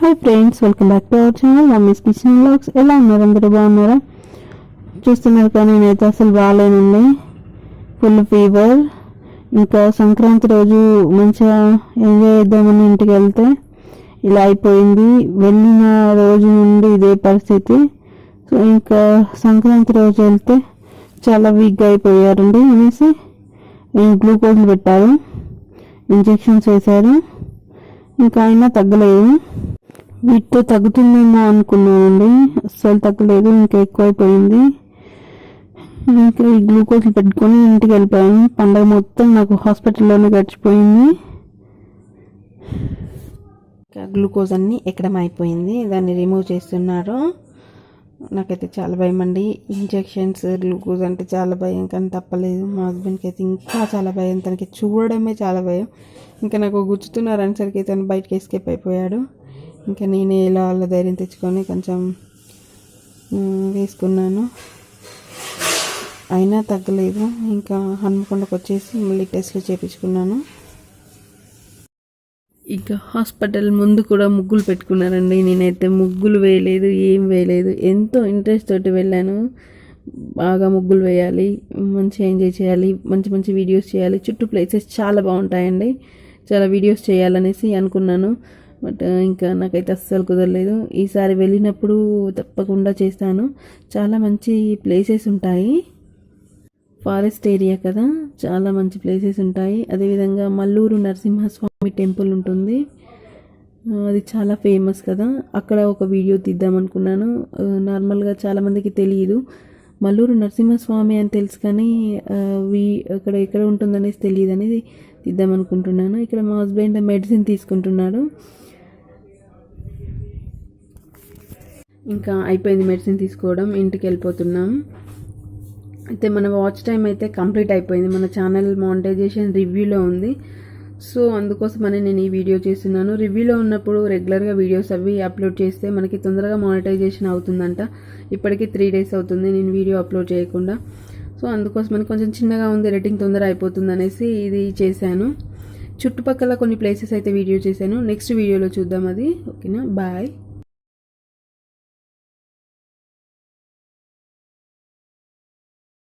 Hi friends, welcome back to our channel mummies kitchen vlogs. ఎలా ఉన్నారు? అందరూ బాగున్నారా? చూస్తున్నారు కానీ నేనైతే అసలు బాగాలేనండి. Full fever. ఇంకా సంక్రాంతి రోజు మంచిగా ఎంజాయ్ చేద్దామని ఇంటికి వెళ్తే ఇలా అయిపోయింది. వెళ్ళిన రోజు నుండి ఇదే పరిస్థితి. సో ఇంకా సంక్రాంతి రోజు వెళ్తే చాలా వీక్గా అయిపోయారండి అనేసి గ్లూకోజ్లు పెట్టారు, ఇంజెక్షన్స్ వేశారు. ఇంకా అయినా తగ్గలేదు. వీటితో తగ్గుతుందేమో అనుకున్నానండి, అస్సలు తగ్గలేదు. ఇంకా ఎక్కువైపోయింది. ఇంకా ఈ గ్లూకోజ్లు పెట్టుకొని ఇంటికి వెళ్ళిపోయాను. పండగ మొత్తం నాకు హాస్పిటల్లోనే గడిచిపోయింది. ఇంకా గ్లూకోజ్ అన్నీ ఎక్కడం అయిపోయింది, దాన్ని రిమూవ్ చేస్తున్నారు. నాకైతే చాలా భయం అండి. ఇంజెక్షన్స్, గ్లూకోజ్ అంటే చాలా భయం, కానీ తప్పలేదు. మా హస్బెండ్కి అయితే ఇంకా చాలా భయం, తనకి చూడడమే చాలా భయం. ఇంకా నాకు గుచ్చుతున్నారు అనేసరికి తను బయటకి ఎస్కేప్ అయిపోయాడు. ఇంకా నేనే ఇలా వాళ్ళ ధైర్యం తెచ్చుకొని కొంచెం వేసుకున్నాను, అయినా తగ్గలేదు. ఇంకా హన్మకొండకు వచ్చేసి మళ్ళీ టెస్ట్లు చేయించుకున్నాను. ఇంకా హాస్పిటల్ ముందు కూడా ముగ్గులు పెట్టుకున్నారండి. నేనైతే ముగ్గులు వేయలేదు, ఏం వేయలేదు. ఎంతో ఇంట్రెస్ట్ తోటి వెళ్ళాను. బాగా ముగ్గులు వేయాలి, మంచిగా ఎంజాయ్ చేయాలి, మంచి మంచి వీడియోస్ చేయాలి. చుట్టూ ప్లేసెస్ చాలా బాగుంటాయండి, చాలా వీడియోస్ చేయాలనేసి అనుకున్నాను. బట్ ఇంకా నాకైతే అస్సలు కుదరలేదు. ఈసారి వెళ్ళినప్పుడు తప్పకుండా చేస్తాను. చాలా మంచి ప్లేసెస్ ఉంటాయి, ఫారెస్ట్ ఏరియా కదా, చాలా మంచి ప్లేసెస్ ఉంటాయి. అదేవిధంగా మల్లూరు నరసింహస్వామి టెంపుల్ ఉంటుంది, అది చాలా ఫేమస్ కదా. అక్కడ ఒక వీడియో తీద్దామనుకున్నాను. నార్మల్గా చాలామందికి తెలియదు. మల్లూరు నరసింహస్వామి అని తెలుసు కానీ అక్కడ ఎక్కడ ఉంటుందనేసి తెలియదు అనేది తీద్దామనుకుంటున్నాను. ఇక్కడ మా హస్బెండ్ మెడిసిన్ తీసుకుంటున్నాడు. ఇంకా అయిపోయింది మెడిసిన్ తీసుకోవడం, ఇంటికి వెళ్ళిపోతున్నాం. అయితే మన వాచ్ టైం అయితే కంప్లీట్ అయిపోయింది. మన ఛానల్ మానిటైజేషన్ రివ్యూలో ఉంది. సో అందుకోసమని నేను ఈ వీడియో చేస్తున్నాను. రివ్యూలో ఉన్నప్పుడు రెగ్యులర్గా వీడియోస్ అవి అప్లోడ్ చేస్తే మనకి తొందరగా మానిటైజేషన్ అవుతుందంట. ఇప్పటికీ 3 days అవుతుంది నేను వీడియో అప్లోడ్ చేయకుండా. సో అందుకోసమని కొంచెం చిన్నగా ఉంది, రేటింగ్ తొందర అయిపోతుంది అనేసి ఇది చేశాను. చుట్టుపక్కల కొన్ని ప్లేసెస్ అయితే వీడియో చేశాను. నెక్స్ట్ వీడియోలో చూద్దాం అది. ఓకేనా, బాయ్.